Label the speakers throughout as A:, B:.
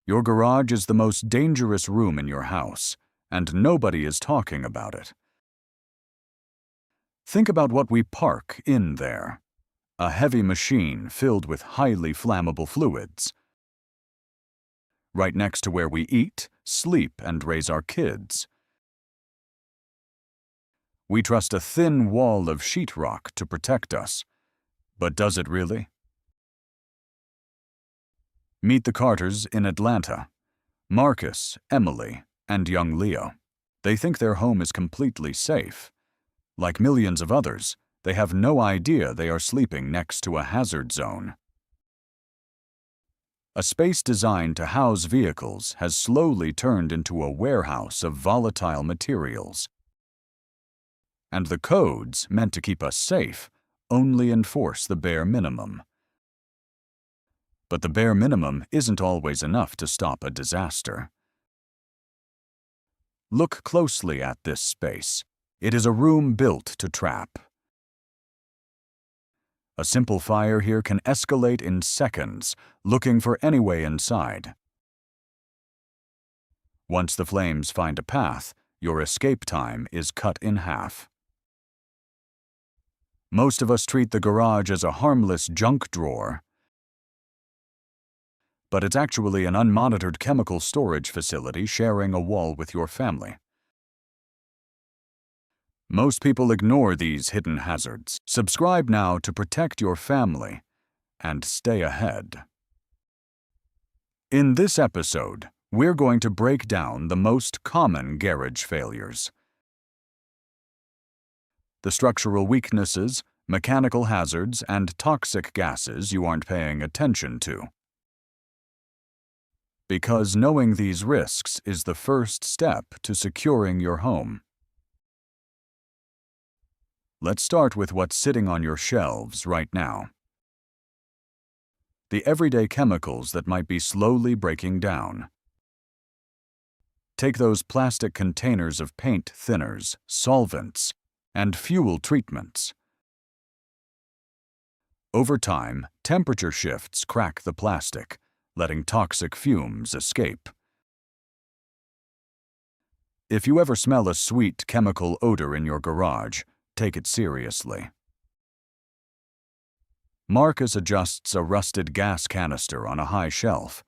A: Your garage is the most dangerous room in your house, and nobody is talking about it. Think about what we park in there. A heavy machine filled with highly flammable fluids. Right next to where we eat, sleep, and raise our kids. We trust a thin wall of sheetrock to protect us. But does it really? Meet the Carters in Atlanta. Marcus, Emily, and young Leo. They think their home is completely safe. Like millions of others, they have no idea they are sleeping next to a hazard zone. A space designed to house vehicles has slowly turned into a warehouse of volatile materials. And the codes, meant to keep us safe, only enforce the bare minimum. But the bare minimum isn't always enough to stop a disaster. Look closely at this space. It is a room built to trap. A simple fire here can escalate in seconds, looking for any way inside. Once the flames find a path, your escape time is cut in half. Most of us treat the garage as a harmless junk drawer, but it's actually an unmonitored chemical storage facility sharing a wall with your family. Most people ignore these hidden hazards. Subscribe now to protect your family and stay ahead. In this episode, we're going to break down the most common garage failures. The structural weaknesses, mechanical hazards, and toxic gases you aren't paying attention to. Because knowing these risks is the first step to securing your home. Let's start with what's sitting on your shelves right now. The everyday chemicals that might be slowly breaking down. Take those plastic containers of paint thinners, solvents, and fuel treatments. Over time, temperature shifts crack the plastic, letting toxic fumes escape. If you ever smell a sweet chemical odor in your garage, take it seriously. Marcus adjusts a rusted gas canister on a high shelf.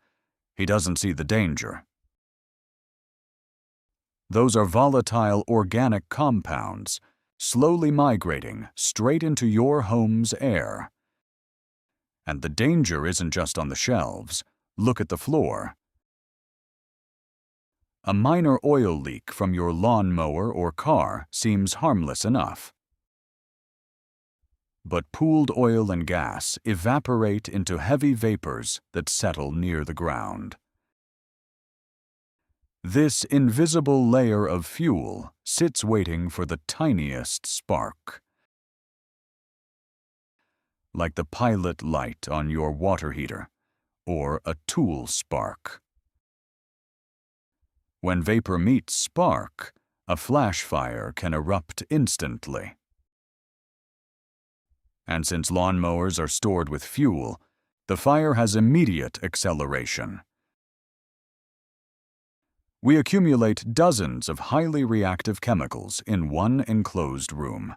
A: He doesn't see the danger. Those are volatile organic compounds, slowly migrating straight into your home's air. And the danger isn't just on the shelves. Look at the floor. A minor oil leak from your lawnmower or car seems harmless enough. But pooled oil and gas evaporate into heavy vapors that settle near the ground. This invisible layer of fuel sits waiting for the tiniest spark. Like the pilot light on your water heater, or a tool spark. When vapor meets spark, a flash fire can erupt instantly. And since lawnmowers are stored with fuel, the fire has immediate acceleration. We accumulate dozens of highly reactive chemicals in one enclosed room.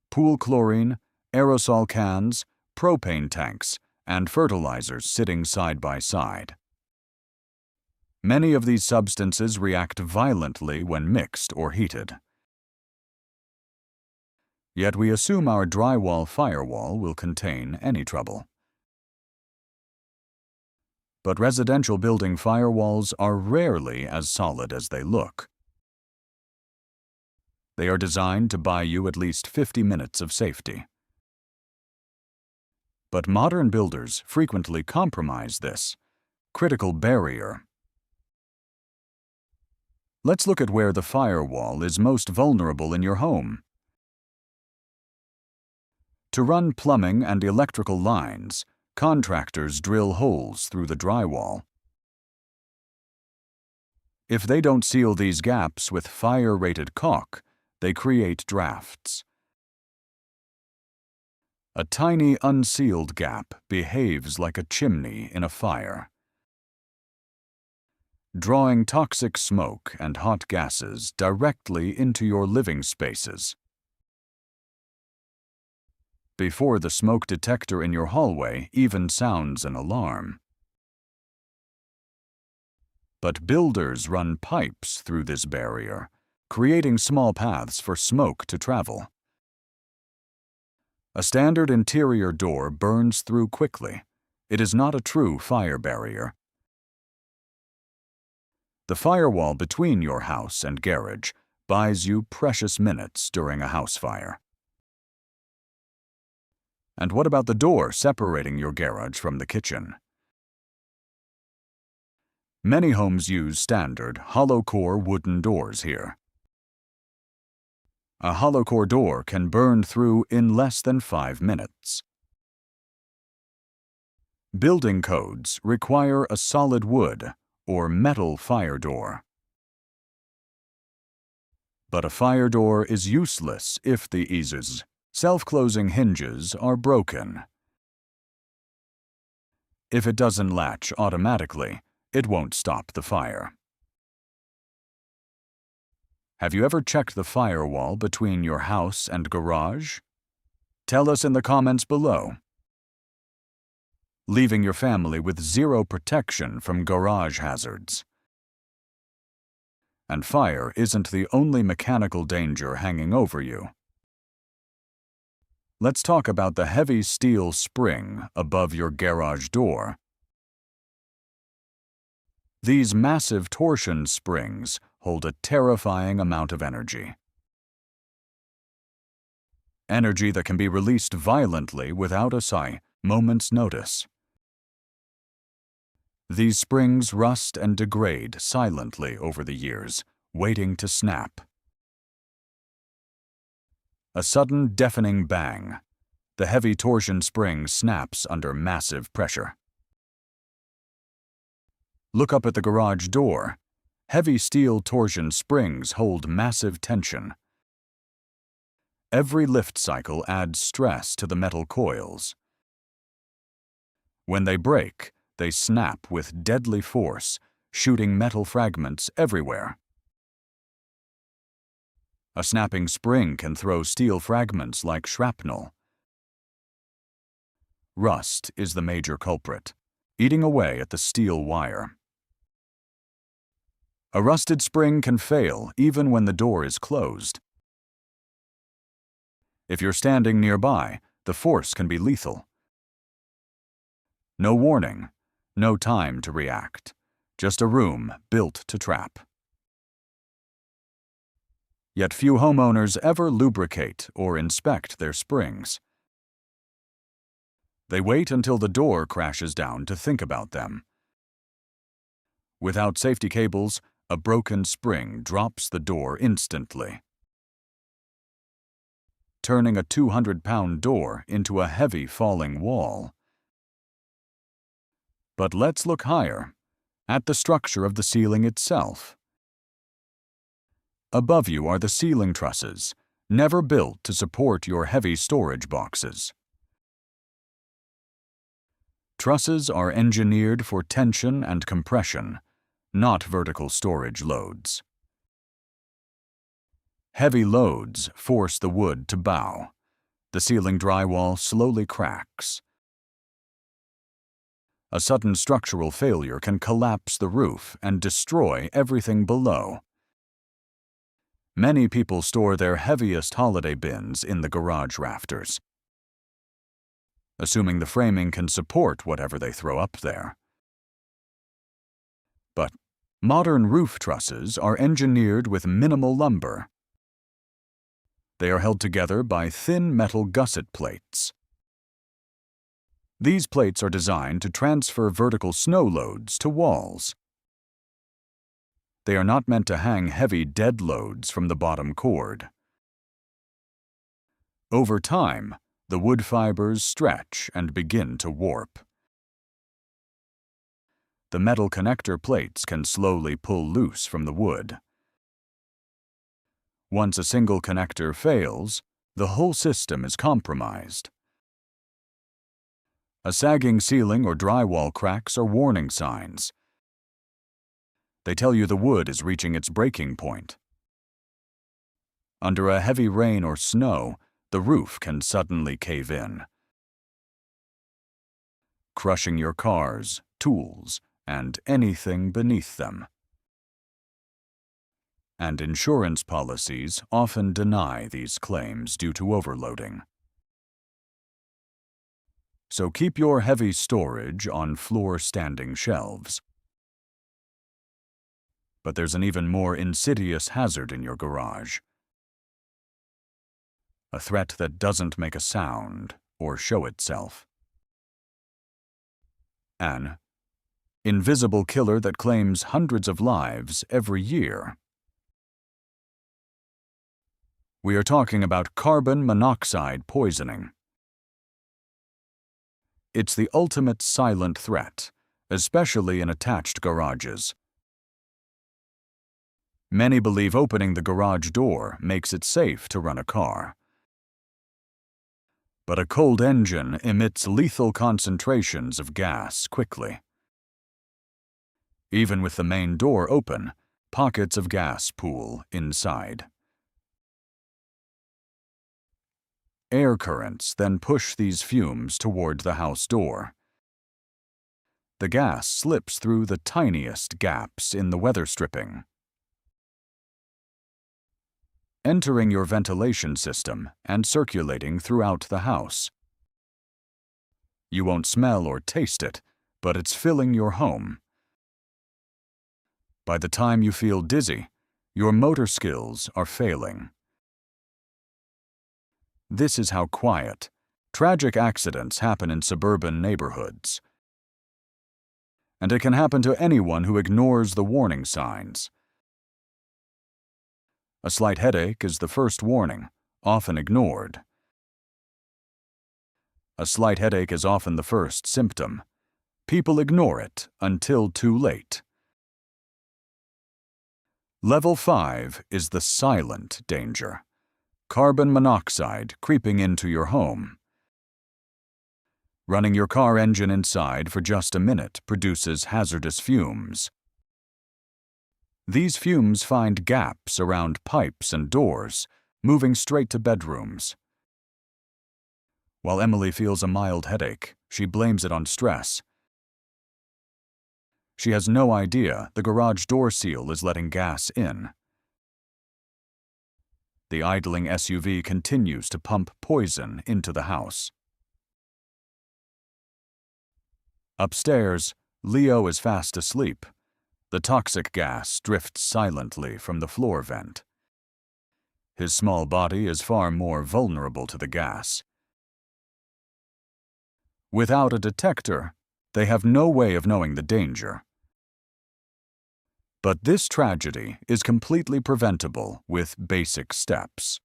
A: Pool chlorine, aerosol cans, propane tanks, and fertilizers sitting side by side. Many of these substances react violently when mixed or heated. Yet we assume our drywall firewall will contain any trouble. But residential building firewalls are rarely as solid as they look. They are designed to buy you at least 50 minutes of safety. But modern builders frequently compromise this critical barrier. Let's look at where the firewall is most vulnerable in your home. To run plumbing and electrical lines, contractors drill holes through the drywall. If they don't seal these gaps with fire-rated caulk, they create drafts. A tiny unsealed gap behaves like a chimney in a fire, drawing toxic smoke and hot gases directly into your living spaces. Before the smoke detector in your hallway even sounds an alarm. But builders run pipes through this barrier, creating small paths for smoke to travel. A standard interior door burns through quickly. It is not a true fire barrier. The firewall between your house and garage buys you precious minutes during a house fire. And what about the door separating your garage from the kitchen? Many homes use standard hollow-core wooden doors here. A hollow-core door can burn through in less than 5 minutes. Building codes require a solid wood or metal fire door. But a fire door is useless if the eases, self-closing hinges are broken. If it doesn't latch automatically, it won't stop the fire. Have you ever checked the firewall between your house and garage? Tell us in the comments below. Leaving your family with zero protection from garage hazards. And fire isn't the only mechanical danger hanging over you. Let's talk about the heavy steel spring above your garage door. These massive torsion springs hold a terrifying amount of energy. Energy that can be released violently without a moment's notice. These springs rust and degrade silently over the years, waiting to snap. A sudden deafening bang. The heavy torsion spring snaps under massive pressure. Look up at the garage door. Heavy steel torsion springs hold massive tension. Every lift cycle adds stress to the metal coils. When they break, they snap with deadly force, shooting metal fragments everywhere. A snapping spring can throw steel fragments like shrapnel. Rust is the major culprit, eating away at the steel wire. A rusted spring can fail even when the door is closed. If you're standing nearby, the force can be lethal. No warning, no time to react, just a room built to trap. Yet few homeowners ever lubricate or inspect their springs. They wait until the door crashes down to think about them. Without safety cables, a broken spring drops the door instantly, turning a 200-pound door into a heavy falling wall. But let's look higher, at the structure of the ceiling itself. Above you are the ceiling trusses, never built to support your heavy storage boxes. Trusses are engineered for tension and compression, not vertical storage loads. Heavy loads force the wood to bow. The ceiling drywall slowly cracks. A sudden structural failure can collapse the roof and destroy everything below. Many people store their heaviest holiday bins in the garage rafters, assuming the framing can support whatever they throw up there. But modern roof trusses are engineered with minimal lumber. They are held together by thin metal gusset plates. These plates are designed to transfer vertical snow loads to walls. They are not meant to hang heavy dead loads from the bottom cord. Over time, the wood fibers stretch and begin to warp. The metal connector plates can slowly pull loose from the wood. Once a single connector fails, the whole system is compromised. A sagging ceiling or drywall cracks are warning signs. They tell you the wood is reaching its breaking point. Under a heavy rain or snow, the roof can suddenly cave in, crushing your cars, tools, and anything beneath them. And insurance policies often deny these claims due to overloading. So keep your heavy storage on floor-standing shelves. But there's an even more insidious hazard in your garage. A threat that doesn't make a sound or show itself. An invisible killer that claims hundreds of lives every year. We are talking about carbon monoxide poisoning. It's the ultimate silent threat, especially in attached garages. Many believe opening the garage door makes it safe to run a car. But a cold engine emits lethal concentrations of gas quickly. Even with the main door open, pockets of gas pool inside. Air currents then push these fumes toward the house door. The gas slips through the tiniest gaps in the weather stripping, entering your ventilation system and circulating throughout the house. You won't smell or taste it, but it's filling your home. By the time you feel dizzy, your motor skills are failing. This is how quiet, tragic accidents happen in suburban neighborhoods. And it can happen to anyone who ignores the warning signs. A slight headache is the first warning, often ignored. A slight headache is often the first symptom. People ignore it until too late. Level 5 is the silent danger. Carbon monoxide creeping into your home. Running your car engine inside for just a minute produces hazardous fumes. These fumes find gaps around pipes and doors, moving straight to bedrooms. While Emily feels a mild headache, she blames it on stress. She has no idea the garage door seal is letting gas in. The idling SUV continues to pump poison into the house. Upstairs, Leo is fast asleep. The toxic gas drifts silently from the floor vent. His small body is far more vulnerable to the gas. Without a detector, they have no way of knowing the danger. But this tragedy is completely preventable with basic steps.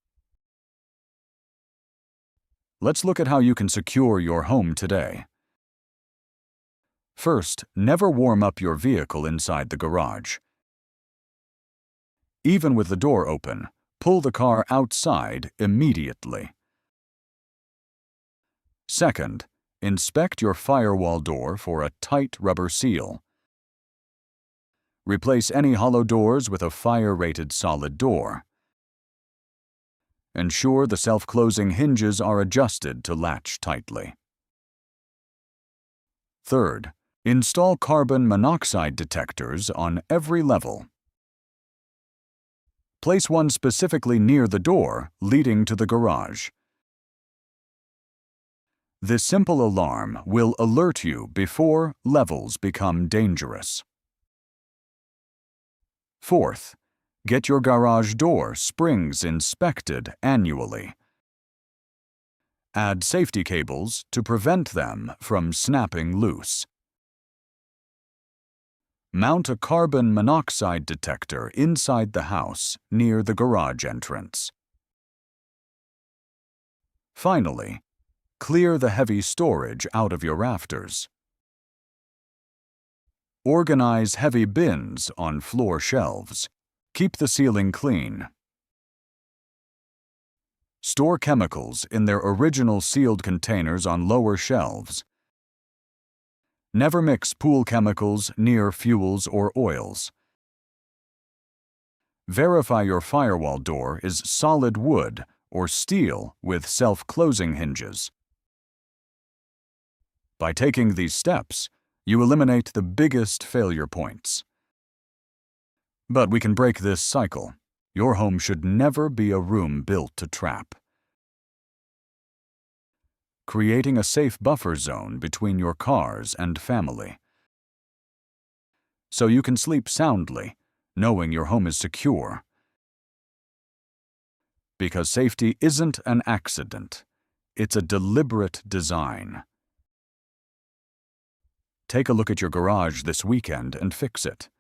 A: Let's look at how you can secure your home today. First, never warm up your vehicle inside the garage. Even with the door open, pull the car outside immediately. Second, inspect your firewall door for a tight rubber seal. Replace any hollow doors with a fire-rated solid door. Ensure the self-closing hinges are adjusted to latch tightly. Third, install carbon monoxide detectors on every level. Place one specifically near the door leading to the garage. This simple alarm will alert you before levels become dangerous. Fourth, get your garage door springs inspected annually. Add safety cables to prevent them from snapping loose. Mount a carbon monoxide detector inside the house near the garage entrance. Finally, clear the heavy storage out of your rafters. Organize heavy bins on floor shelves. Keep the ceiling clean. Store chemicals in their original sealed containers on lower shelves. Never mix pool chemicals near fuels or oils. Verify your firewall door is solid wood or steel with self-closing hinges. By taking these steps, you eliminate the biggest failure points. But we can break this cycle. Your home should never be a room built to trap. Creating a safe buffer zone between your cars and family. So you can sleep soundly, knowing your home is secure. Because safety isn't an accident, it's a deliberate design. Take a look at your garage this weekend and fix it.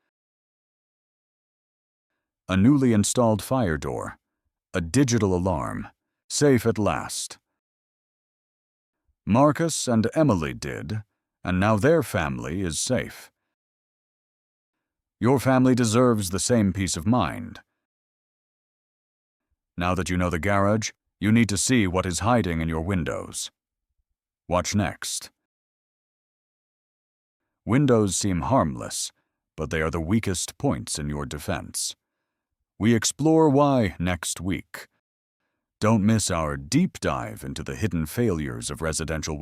A: A newly installed fire door, a digital alarm, safe at last. Marcus and Emily did, and now their family is safe. Your family deserves the same peace of mind. Now that you know the garage, you need to see what is hiding in your windows. Watch next. Windows seem harmless, but they are the weakest points in your defense. We explore why next week. Don't miss our deep dive into the hidden failures of residential